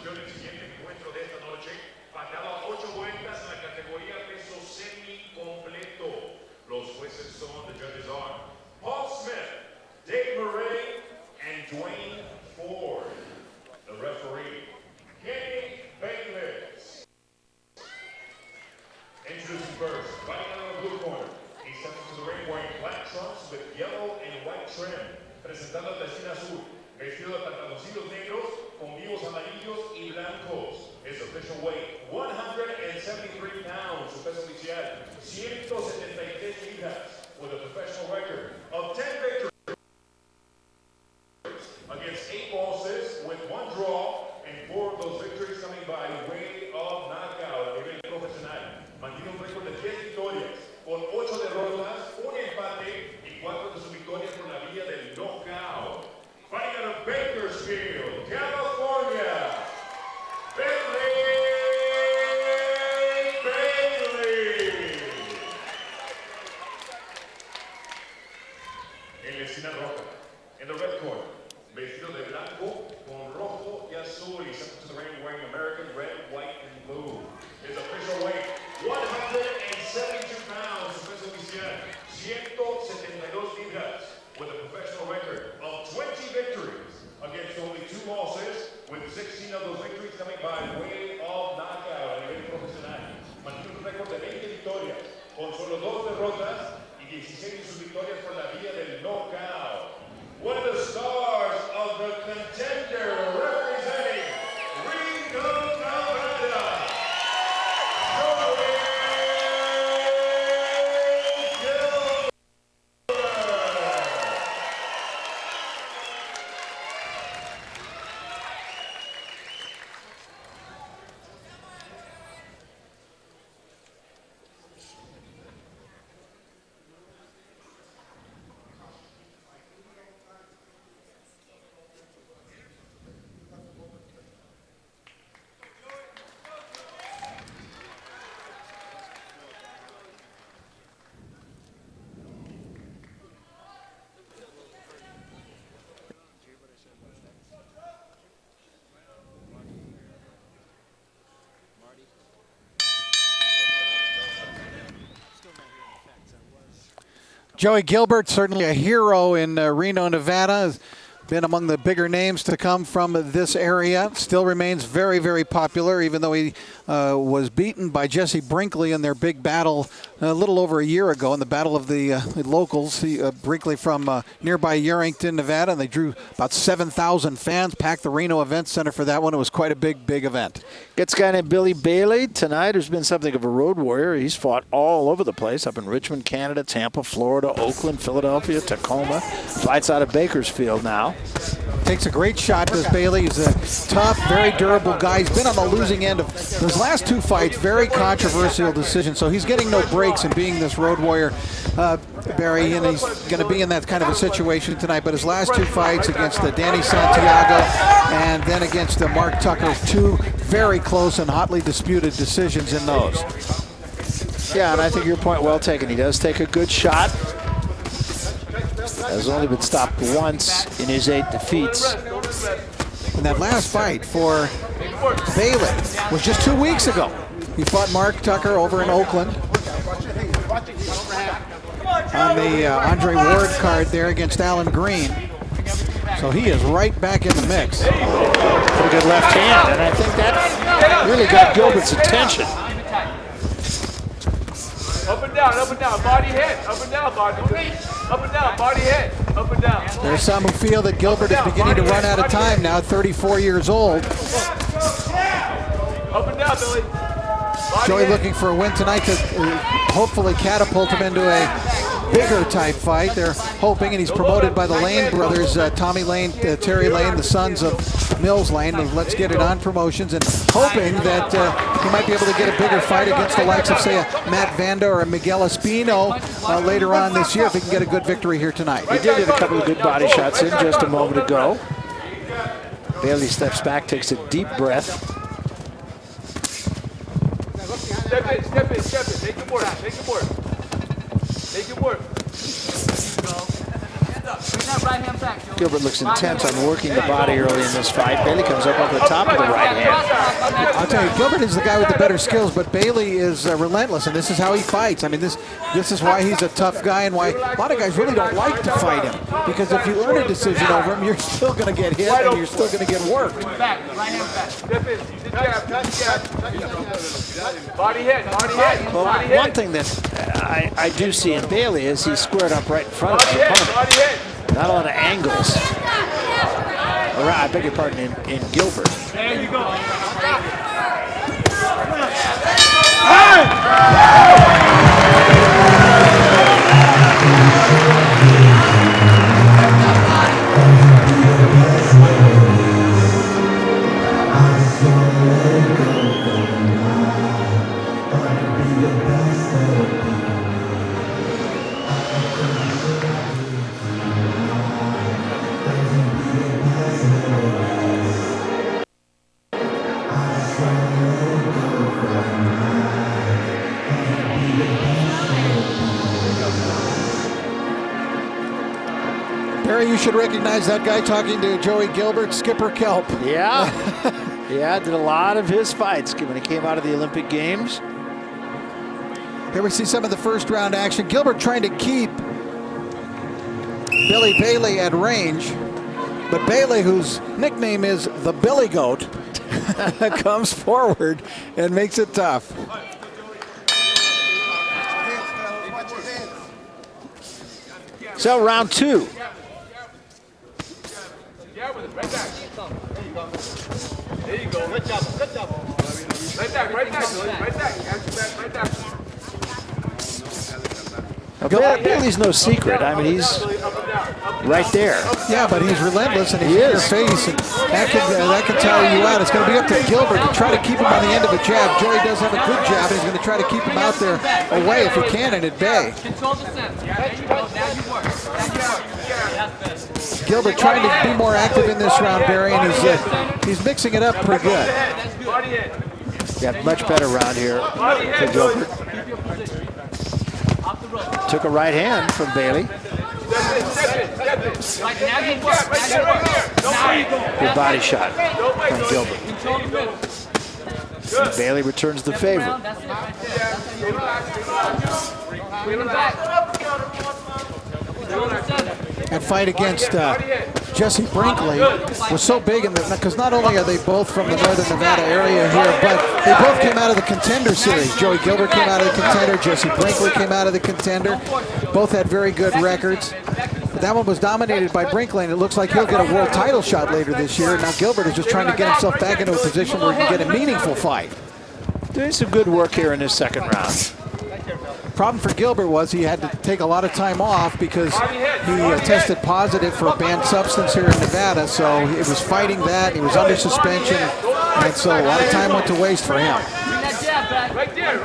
continuación, el siguiente encuentro de esta noche, pateado a 8 vueltas en la categoría peso semi-completo. Los jueces son, the judges are Paul Smith, Dave Murray, and Dwayne Ford. The referee, Kenny Bayless. Introducing first, fighting out of the blue corner. He steps into the ring wearing black trunks with yellow and white trim. Presentando el destino azul, vestido de pantaloncillos negros con vivos amarillos y blancos. His official weight, 173 pounds. Su peso oficial, 173 libras. With a professional record of 10 victories against 8 losses, with 1 draw, and 4 of those victories coming by way of knockout a nivel profesional. Mantiene un récord de 10 victorias, con 8 derrotas, 1 empate y 4 de sus victorias por la vía del knockout. Fighting out of Bakersfield, California, Bailey. En la esquina roja, in the red corner, vestido de blanco con rojo y azul. He steps into the ring wearing American red, white, and blue. His official weight, 172 pounds. Su peso oficial, 172 libras. With a professional record of 20 victories against only 2 losses, with 16 of those victories coming by way of knockout a nivel profesional. Mantiene un récord de 20 victorias, con solo 2 derrotas y 16 de sus victorias por la vía del knockout. One of the stars of the Contender, representing Reno, Nevada, Gilbert. Joey Gilbert, certainly a hero in Reno, Nevada, has been among the bigger names to come from this area. Still remains very, very popular, even though he was beaten by Jesse Brinkley in their big battle a little over a year ago in the Battle of the Locals. Brinkley from nearby Yerington, Nevada, and they drew about 7,000 fans, packed the Reno Event Center for that one. It was quite a big, big event. Gets a guy named Billy Bailey tonight, who's been something of a road warrior. He's fought all over the place, up in Richmond, Canada, Tampa, Florida, Oakland, Philadelphia, Tacoma. Fights out of Bakersfield now. Takes a great shot, does Bailey. He's a tough, very durable guy. He's been on the losing end of his last 2 fights, very controversial decisions. So he's getting no breaks in being this road warrior, Barry, and he's going to be in that kind of a situation tonight. But his last 2 fights against Danny Santiago and then against Mark Tucker, 2 very close and hotly disputed decisions in those. Yeah, and I think your point well taken. He does take a good shot. Has only been stopped once in his 8 defeats. And that last fight for Bailey was just 2 weeks ago. He fought Mark Tucker over in Oakland on the Andre Ward card there against Alan Green. So he is right back in the mix. Pretty good left hand, and I think that really got Gilbert's attention. Up and down, body hit, up and down, body up and down, body hit, up and down. There's some who feel that Gilbert is beginning to run out of time now, 34 years old. Up and down, Billy. Joey looking for a win tonight to hopefully catapult him into a bigger type fight. They're hoping, and he's promoted by the Lane brothers, Tommy Lane, Terry Lane, the sons of Mills Lane, of Let's Get It On Promotions, and hoping that he might be able to get a bigger fight against the likes of, say, a Matt Vanda or a Miguel Espino later on this year if he can get a good victory here tonight. He did get a couple of good body shots in just a moment ago. Bailey steps back, takes a deep breath. Step in, make it work, make it work. Make it work. Gilbert looks intent on working the body early in this fight. Bailey comes up over the top of the right hand. I'll tell you, Gilbert is the guy with the better skills, but Bailey is relentless, and this is how he fights. I mean, this is why he's a tough guy and why a lot of guys really don't like to fight him. Because if you earn a decision over him, you're still going to get hit and you're still going to get worked. Body hit, body hit. Well, one thing that I do see in Bailey is he's squared up right in front of his opponent. Body hit. Not a lot of angles. Or, I beg your pardon, in Gilbert. There you go. Barry, you should recognize that guy talking to Joey Gilbert, Skipper Kelp. Yeah. Yeah, did a lot of his fights when he came out of the Olympic Games. Here we see some of the first round action. Gilbert trying to keep Billy Bailey at range, but Bailey, whose nickname is the Billy Goat, comes forward and makes it tough. So round two. Right back. There you go. Good job. Good job. Right back. Right back. Right back. Right back. Bailey's no secret. I mean, he's right there. Yeah, but he's relentless and he's in your face, and that can tire you out. It's going to be up to Gilbert to try to keep him on the end of a jab. Joey does have a good jab, and he's going to try to keep him out there away if he can and at bay. Control the sense. There you go. Now you work. Gilbert trying to be more active in this round, Barry, and he's mixing it up pretty good. Yeah, much better round here for Gilbert. Took a right hand from Bailey. Good body shot from Gilbert. And Bailey returns the favor. And fight against Jesse Brinkley was so big, because not only are they both from the Northern Nevada area here, but they both came out of the Contender Series. Joey Gilbert came out of the Contender, Jesse Brinkley came out of the Contender. Both had very good records. But that one was dominated by Brinkley, and it looks like he'll get a world title shot later this year. Now Gilbert is just trying to get himself back into a position where he can get a meaningful fight. Doing some good work here in this second round. Problem for Gilbert was he had to take a lot of time off because he tested positive for a banned substance here in Nevada, so he was fighting that. He was under suspension, and so a lot of time went to waste for him. Right there.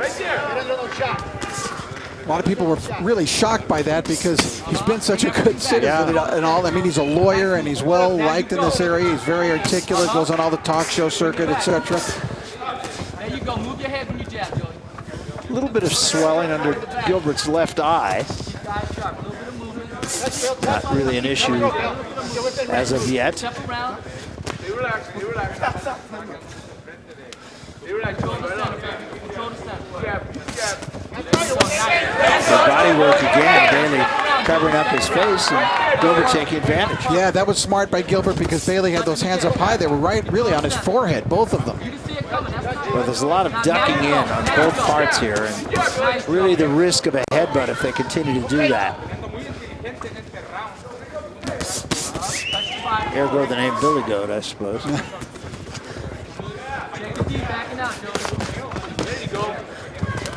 A lot of people were really shocked by that because he's been such a good citizen and all. I mean, he's a lawyer and he's well liked in this area. He's very articulate, goes on all the talk show circuit, etc. There you go. Move your head when you jab, Joey. A little bit of swelling under Gilbert's left eye. Not really an issue as of yet. Step around. Relax. Control the center. Good body work again. Bailey covering up his face and Gilbert taking advantage. Yeah, that was smart by Gilbert because Bailey had those hands up high. They were really on his forehead, both of them. Well, there's a lot of ducking in on both parts here, and really the risk of a headbutt if they continue to do that. Ergo the name Billy Goat, I suppose.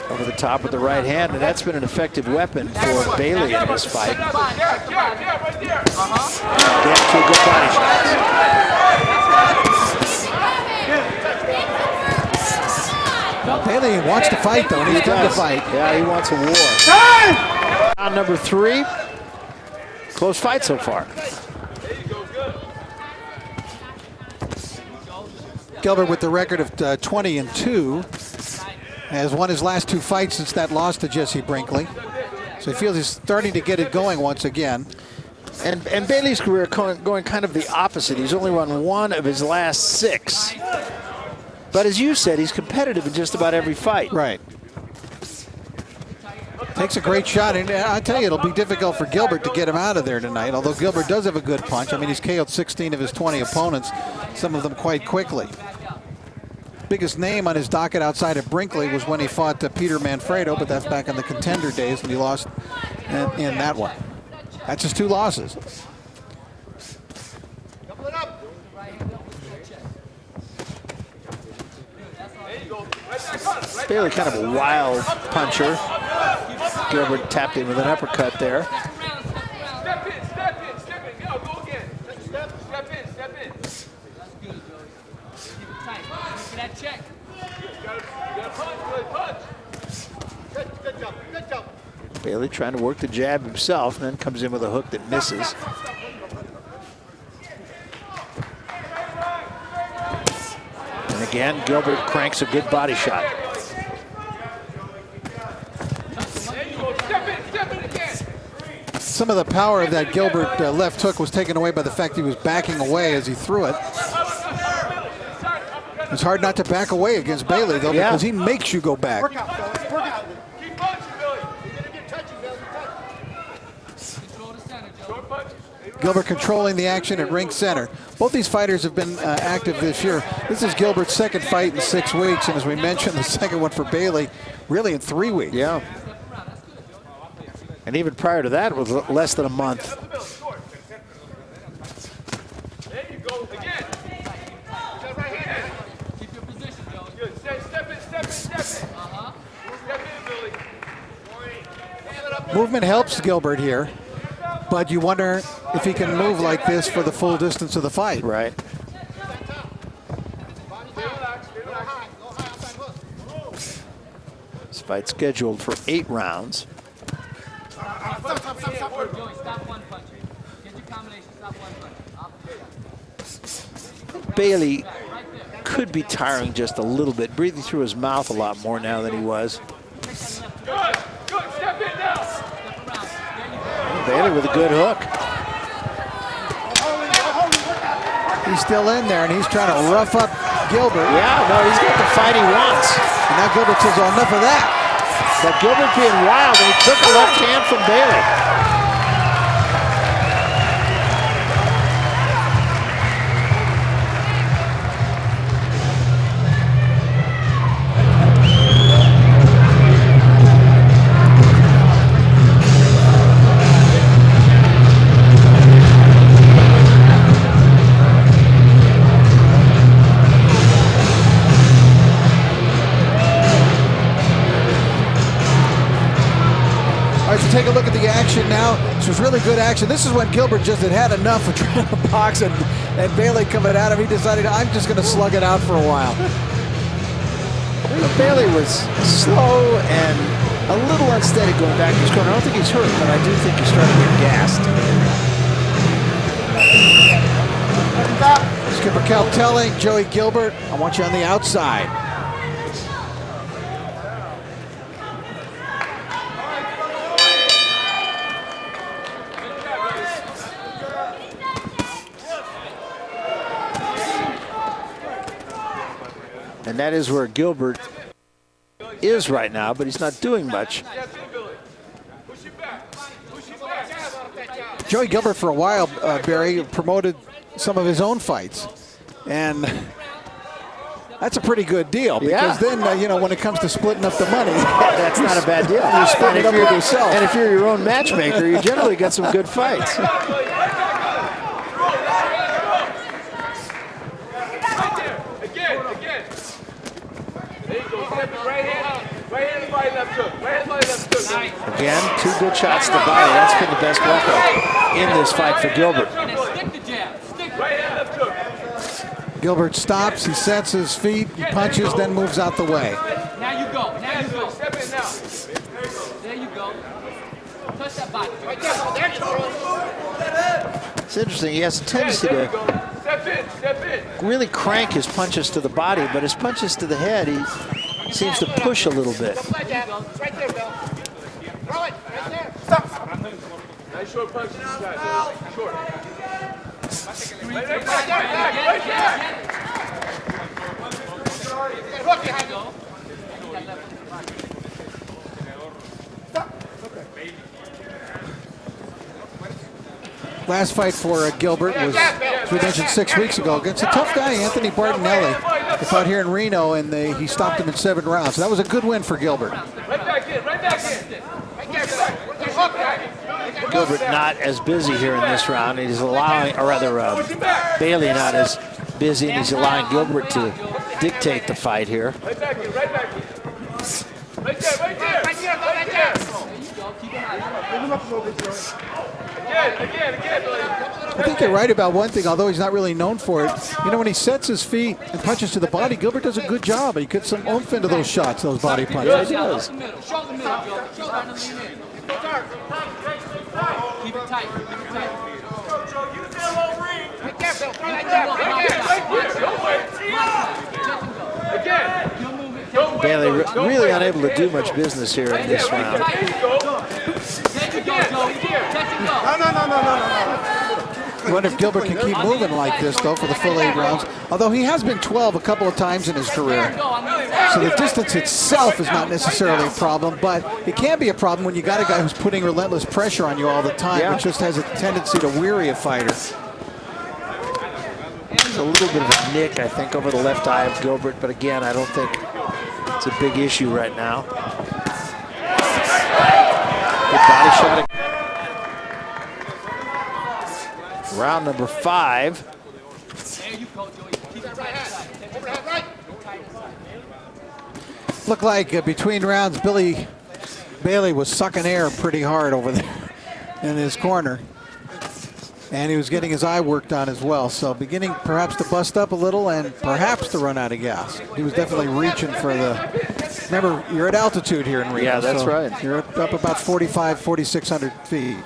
Over the top with the right hand, and that's been an effective weapon for Bailey in this fight. Again, two good body shots. Bailey wants to fight, though, and he's done to fight. Yeah, he wants a war. Round number 3. Close fight so far. Gilbert with the record of 20-2 has won his last 2 fights since that loss to Jesse Brinkley. So he feels he's starting to get it going once again. And Bailey's career going kind of the opposite. He's only won 1 of his last 6. But as you said, he's competitive in just about every fight. Right. Takes a great shot, and I tell you, it'll be difficult for Gilbert to get him out of there tonight, although Gilbert does have a good punch. I mean, he's KO'd 16 of his 20 opponents, some of them quite quickly. Biggest name on his docket outside of Brinkley was when he fought Peter Manfredo, but that's back in the Contender days, and he lost in that one. That's his 2 losses. Bailey kind of a wild puncher. Gilbert tapped him with an uppercut there. Step in, go again. Step in. That's good, Joey. Keep it tight. Look for that check. You gotta punch. Good job. Bailey trying to work the jab himself, and then comes in with a hook that misses. And again, Gilbert cranks a good body shot. Some of the power of that Gilbert left hook was taken away by the fact he was backing away as he threw it. It's hard not to back away against Bailey, though, because he makes you go back. Work out. Keep punching, Billy. You're gonna get touchy, Billy. Control the center, Joey. Short punches. Gilbert controlling the action at ring center. Both these fighters have been active this year. This is Gilbert's 2nd fight in 6 weeks, and as we mentioned, the 2nd one for Bailey really in 3 weeks. Yeah. And even prior to that, it was less than a month. There you go, again. Right hand. Keep your position, Joey. Good. Step in. Step in, Billy. Movement helps Gilbert here, but you wonder if he can move like this for the full distance of the fight. Right. This fight's scheduled for 8 rounds. Joey, stop one punch. Get your combination, stop one punch. Bailey could be tiring just a little bit, breathing through his mouth a lot more now than he was. Good. Step in now. Bailey with a good hook. He's still in there, and he's trying to rough up Gilbert. Yeah, no, he's got the fight he wants. And now Gilbert says, oh, enough of that. But Gilbert being wild, and he took a left hand from Bailey. Take a look at the action now. This was really good action. This is when Gilbert just had enough of trying to box, and Bailey coming at him. He decided, I'm just going to slug it out for a while. Bailey was slow and a little unsteady going back to his corner. I don't think he's hurt, but I do think he's starting to get gassed. Skipper Cal telling Joey Gilbert, I want you on the outside. And that is where Gilbert is right now, but he's not doing much. Joey Gilbert, for a while, Barry, promoted some of his own fights. And that's a pretty good deal, because then, you know, when it comes to splitting up the money, that's not a bad deal. You split it up with yourself. And if you're your own matchmaker, you generally get some good fights. Again, 2 good shots to the body. That's been the best weapon in this fight for Gilbert. Gilbert stops, he sets his feet, he punches, then moves out the way. Now you go. Step in now. There you go. Touch that body. It's interesting. He has a tendency to really crank his punches to the body, but his punches to the head, he seems to push a little bit. Right there, Bill. Throw it. Right there. Stop. Nice short punch. Short. Right Last fight for Gilbert was, as we mentioned, 6 weeks ago against a tough guy, Anthony Bartonelli. They fought here in Reno, and he stopped him in 7 rounds. So that was a good win for Gilbert. Right back in. Right back in. Gilbert not as busy here in this round. He's allowing, or rather, Bailey not as busy, and he's allowing Gilbert to dictate the fight here. Right back in. Right back in. Right there. Right there. Right there. Right there. Again, I think you're right about one thing, although he's not really known for it. You know, when he sets his feet and punches to the body, Gilbert does a good job. He gets some oomph into those shots, those body punches. He does. Keep it tight. Keep it tight. Bailey really unable to do much business here in this round. I wonder if Gilbert can keep moving like this, though, for the full 8 rounds. Although he has been 12 a couple of times in his career. So the distance itself is not necessarily a problem, but it can be a problem when you got a guy who's putting relentless pressure on you all the time, which just has a tendency to weary a fighter. There's a little bit of a nick, I think, over the left eye of Gilbert, but again, I don't think it's a big issue right now. Good body shot. Round number 5. There you go, Joey. Keep it tight. Looked like between rounds, Bailey was sucking air pretty hard over there in his corner. And he was getting his eye worked on as well. So beginning perhaps to bust up a little and perhaps to run out of gas. He was definitely reaching for the, remember, you're at altitude here in Reno. Yeah, that's so right. You're up about 4,600 feet.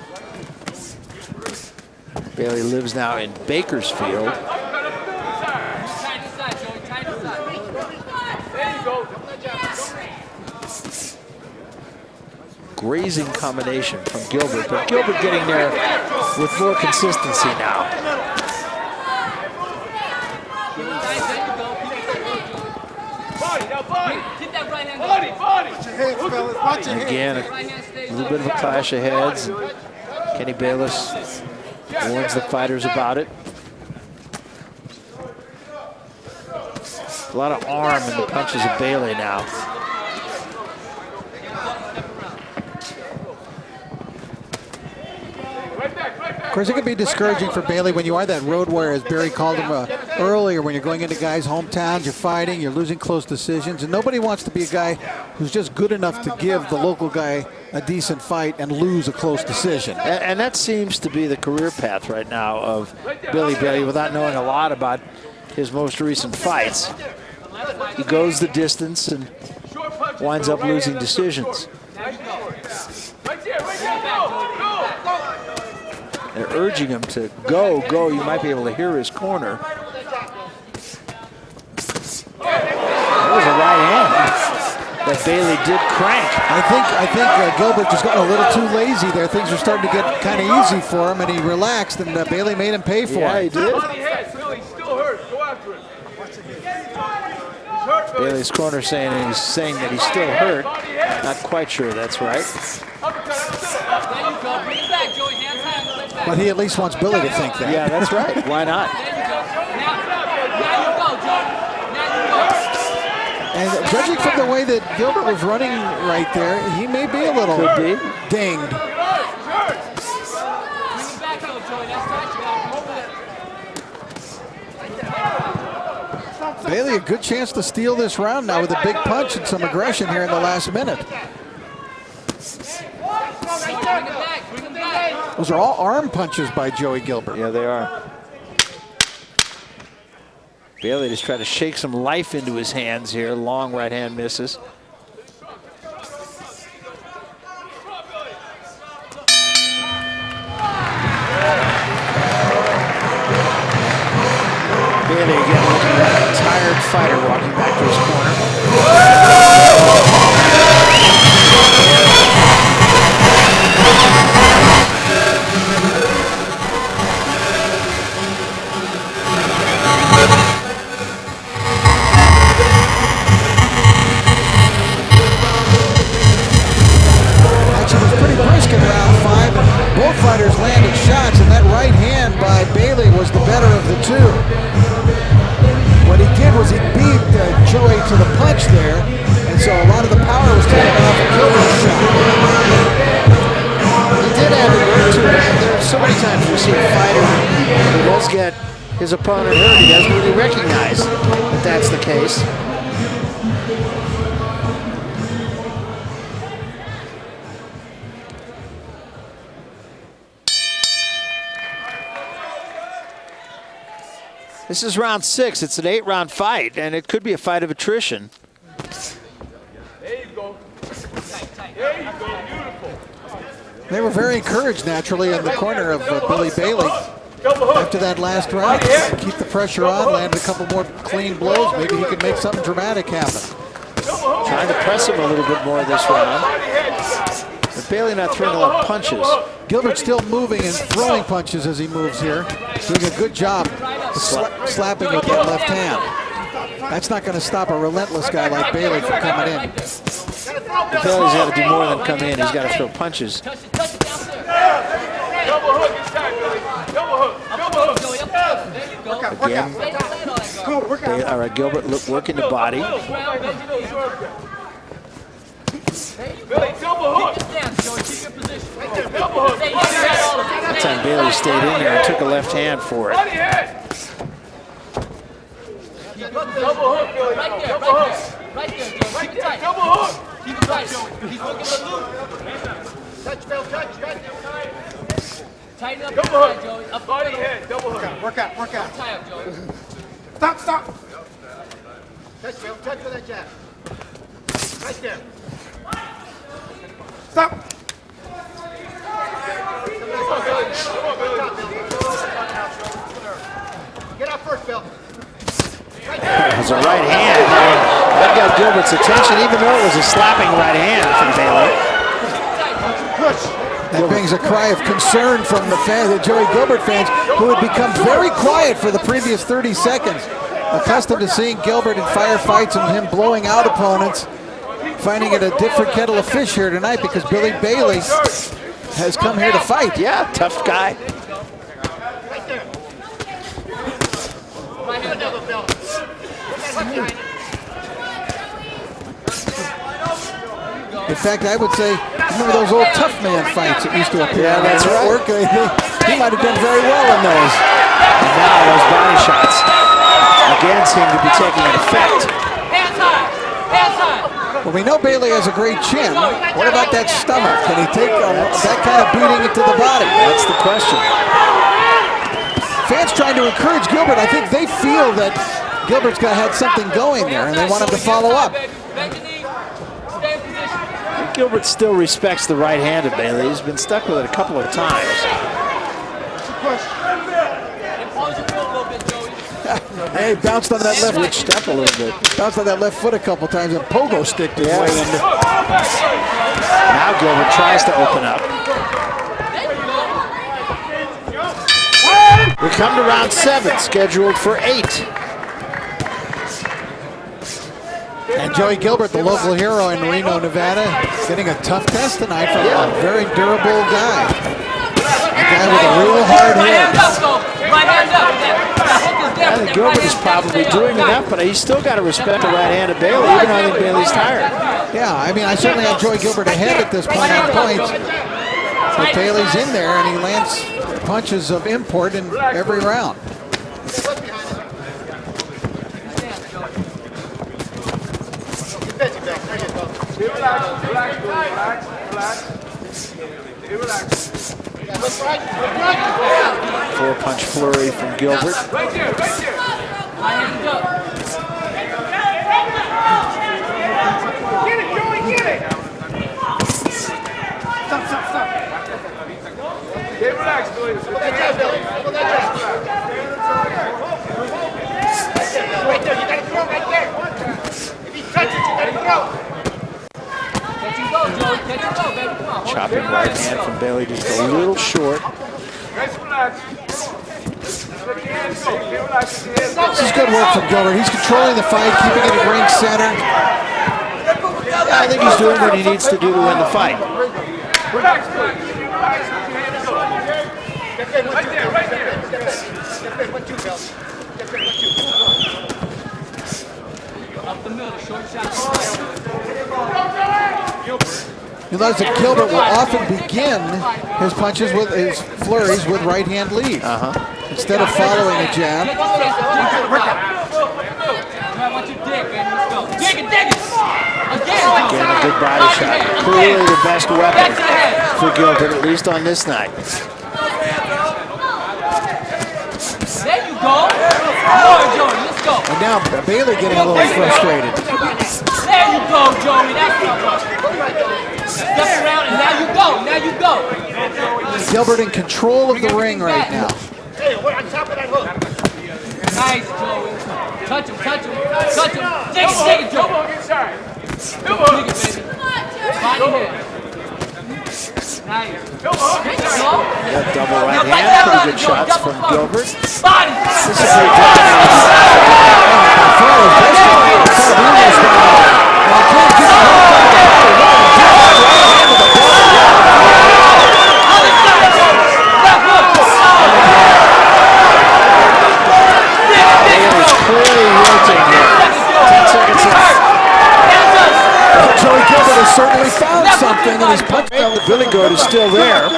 Bailey lives now in Bakersfield. Tight inside, Joey. Tight inside. There you go. Grazing combination from Gilbert, but Gilbert getting there with more consistency now. Body, now body. Keep that right hand. Body. Again, a little bit of a clash of heads. Kenny Bayless warns the fighters about it. A lot of arm in the punches of Bailey now. Of course, it can be discouraging for Bailey when you are that road warrior, as Barry called him earlier, when you're going into guys' hometowns, you're fighting, you're losing close decisions, and nobody wants to be a guy who's just good enough to give the local guy a decent fight and lose a close decision. And that seems to be the career path right now of Billy Bailey, without knowing a lot about his most recent fights. He goes the distance and winds up losing decisions. Right there, go. They're urging him to go. You might be able to hear his corner. That was a right hand that Bailey did crank. I think Gilbert just got a little too lazy there. Things were starting to get kind of easy for him, and he relaxed, and Bailey made him pay for Yeah, it. he did. Body head, Billy, still hurt. Go after it. He's hurt, Billy. Bailey's corner saying that he's still hurt. Not quite sure that's right. Uppercut. There you go. Bring it back, Joey. Hands high on the right back. But he at least wants Billy to think that. Yeah, that's right. Why not? There you go. Now you go, Joey. Now you go. And judging from the way that Gilbert was running right there, he may be a little Could be. dinged. Bring it back, though, Joey. That's tight. You gotta come over there. Bailey, a good chance to steal this round now with a big punch and some aggression here in the last minute. Bring it back. Bring it back. Those are all arm punches by Joey Gilbert. Yeah, they are. Bailey just tried to shake some life into his hands here. Long right hand misses. Bailey again looking like a tired fighter walking back to his corner. so many times we see a fighter who does get his opponent hurt, he doesn't really recognize that that's the case. This is round 6. It's an 8-round fight, and it could be a fight of attrition. There you go. There you go. Beautiful. They were very encouraged, naturally, in the corner of Billy Bailey after that last round. Keep the pressure on, land a couple more clean blows. Maybe he could make something dramatic happen. Trying to press him a little bit more this round. But Bailey not throwing a lot of punches. Gilbert still moving and throwing punches as he moves here. Doing a good job slapping with that left hand. That's not going to stop a relentless guy like Bailey from coming in. But Bailey's got to do more than come in. He's got to throw punches. Double hook this time, Billy. Double hook. Again. All right, Gilbert working the body. Billy, double hook. Double hook. That time Bailey stayed in there and took a left hand for it. Body head. Double hook, Billy. Right there, Double hook. right there, Joe. Keep it tight. Double hook. Keep it tight. He's working the loop. Touch, Bill, touch. Tighten up Double inside, hook. Joey. Up the Body middle. head. Double hook. Work out. Tie up, Joey. Stop. Touch, Bill, touch with that jab. Right there. Stop. Come on, Billy. Get up first, Bill. Has a right hand. That got Gilbert's attention, even though it was a slapping right hand from Bailey. That brings a cry of concern from the fans, the Joey Gilbert fans, who had become very quiet for the previous 30 seconds. Accustomed to seeing Gilbert in firefights and him blowing out opponents, finding it a different kettle of fish here tonight because Billy Bailey has come here to fight. Yeah, tough guy. Right there. Right hand, Bill. In fact, I would say, remember those old tough man fights that used to appear Yeah, on that's right. network? He might have done very well in those. And now those body shots again seem to be taking an effect. Hands high. Hands high. Well, we know Bailey has a great chin. What about that stomach? Can he take that kind of beating into the body? That's the question. Fans trying to encourage Gilbert. I think they feel that Gilbert's had something going there, and they want him to follow up. Bend your knee. Stay in position. Gilbert still respects the right hand of Bailey. He's been stuck with it a couple of times. Impose your foot a little bit, Joey. Hey, bounced on that left, Switched up a little bit. bounced on that left foot a couple times and pogo sticked his way into. Now Gilbert tries to open up. We come to round 7, scheduled for 8. And Joey Gilbert, the local hero in Reno, Nevada, getting a tough test tonight from a very durable guy. A guy with a real hard Right hand hand. up, Joe. Right hand up. That hook is there. I think Gilbert is probably doing enough, but he's still got to respect the right hand of Bailey, even though I think Bailey's tired. Yeah, I mean, I certainly have Joey Gilbert ahead at this point on points. But Bailey's in there, and he lands punches of import in every round. Relax. Four-punch flurry from Gilbert. Right there. My hands up. Get it, Joey, get it. Stop. Stay relaxed, Billy. Hold that jab, Billy. Hold that jab. Right there, you gotta throw right there. If he touches, you gotta throw. Catch and go, Joey. Catch and go, baby. Come on. Hold Chopping it. right hand from Bailey just a little short. Nice relax. Let your hands go. Stay relaxed. Let your hands go. This is good work from Gilbert. He's controlling the fight, keeping it at ring center. I think he's doing what he needs to do to win the fight. Relax, Billy. Relax. Let your hands go. Right there. Step in, 1-2, Bill. Step in, 1-2. Up the middle. Short shot. Gilbert. You'll notice that Gilbert will often begin his punches with his flurries with right hand lead instead of following a jab. I want you to dig, baby. Let's go. Dig it, dig it. Again, Again, a good body shot. Clearly the best weapon for Gilbert, at least on this night. There you go. More, Joey. Let's go. And now Bailey getting a little frustrated. There you go, Joey. That's what I want. Step around, and now you go. Now you go. Gilbert in control of the ring right now. Hey, we're on top of that hook. Nice, Joey. Touch him, touch him, touch him. Dig it, Joey. Come on, inside. Come Dig on. it, baby. Body hit. Nice. Come on, There you inside. go. Got double right Now, hand, pretty good shots from Gilbert. Body. This is a Joey Gilbert has certainly found something, and his punch. the Billy Goat is still there.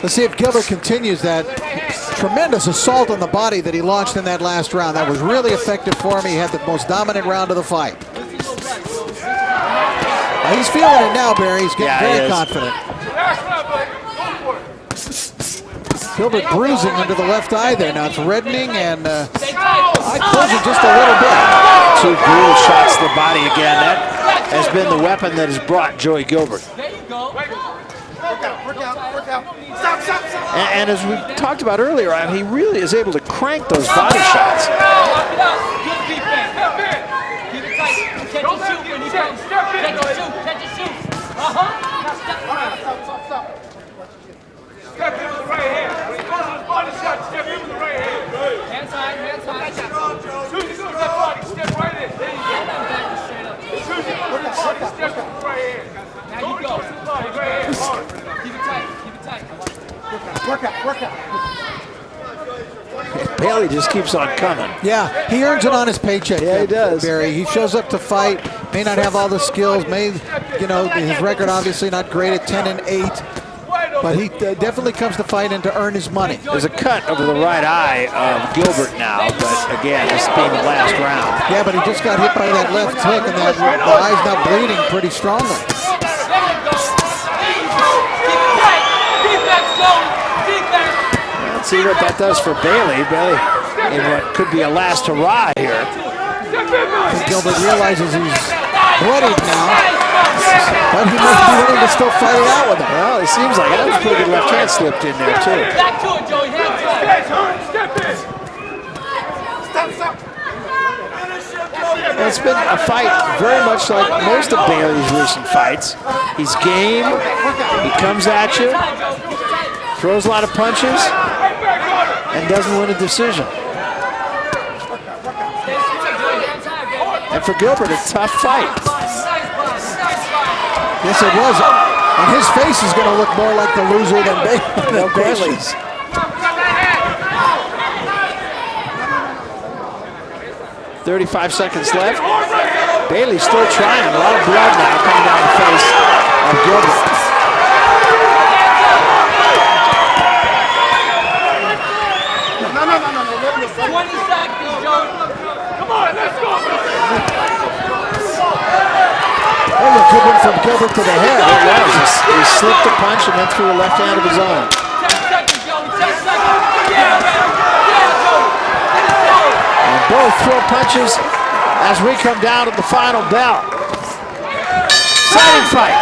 Let's see if Gilbert continues that tremendous assault on the body that he launched in that last round. That was really effective for him. He had the most dominant round of the fight. He's feeling it now, Barry. He's getting very confident. Last round, buddy. Go for it. Gilbert bruising under the left eye there. Now it's reddening and Stay tight. eye closing just a little bit. Two brutal shots to the body again. That has been the weapon that has brought Joey Gilbert. There you go. Work out, work out, work out. Stop, stop, stop. And as we talked about earlier, he really is able to crank those body shots. Lock it up. Good defense. Keep it tight. Catch your shoot when he comes. Catch your shoot. Catch your shoot. Stop, stop, stop. Step in with the right hand. When he goes to his body shot, step in with the right hand. Hands high. Hands high. As soon as he goes to that body, step right in. There you go. Straight up. As soon as he goes to the body, step in with the right hand. Now you go. Body, right hand, hard. Keep it tight. Keep it tight. Work out, work out. Bailey just keeps on coming. Yeah, he earns it on his paycheck. Yeah, he does. Barry. He shows up to fight, may not have all the skills, his record obviously not great at 10-8, but he definitely comes to fight and to earn his money. There's a cut over the right eye of Gilbert now, but again, this being the last round. Yeah, but he just got hit by that left hook, and the eye's now bleeding pretty strongly. There you go. Keep it tight. Defense, Joey. Defense. Let's see what that does for Bailey. Bailey in what could be a last hurrah here. I think Gilbert realizes he's bloodied now, but he must be willing to still fight it out with him. Well, it seems like it. That was a pretty good left hand slipped in there, too. Back to it, Joey. Hands high. Guys, hurry, step in. Stop, stop. It's been a fight very much like most of Bailey's recent fights. He's game, he comes at you, throws a lot of punches, and doesn't win a decision. And for Gilbert, a tough fight. Yes, it was. And his face is going to look more like the loser than No question. Bailey's. 35 seconds left. Bailey's still trying. A lot of blood now coming down the face of Gilbert. No. 20 seconds, Joey. Come on, let's go. Oh, a good one from Gilbert to the head. It was. He slipped a punch and then threw a left hand of his own. 10 seconds, Joey. 10 seconds. Yeah, Joey. And both throw punches as we come down to the final bell. Exciting fight.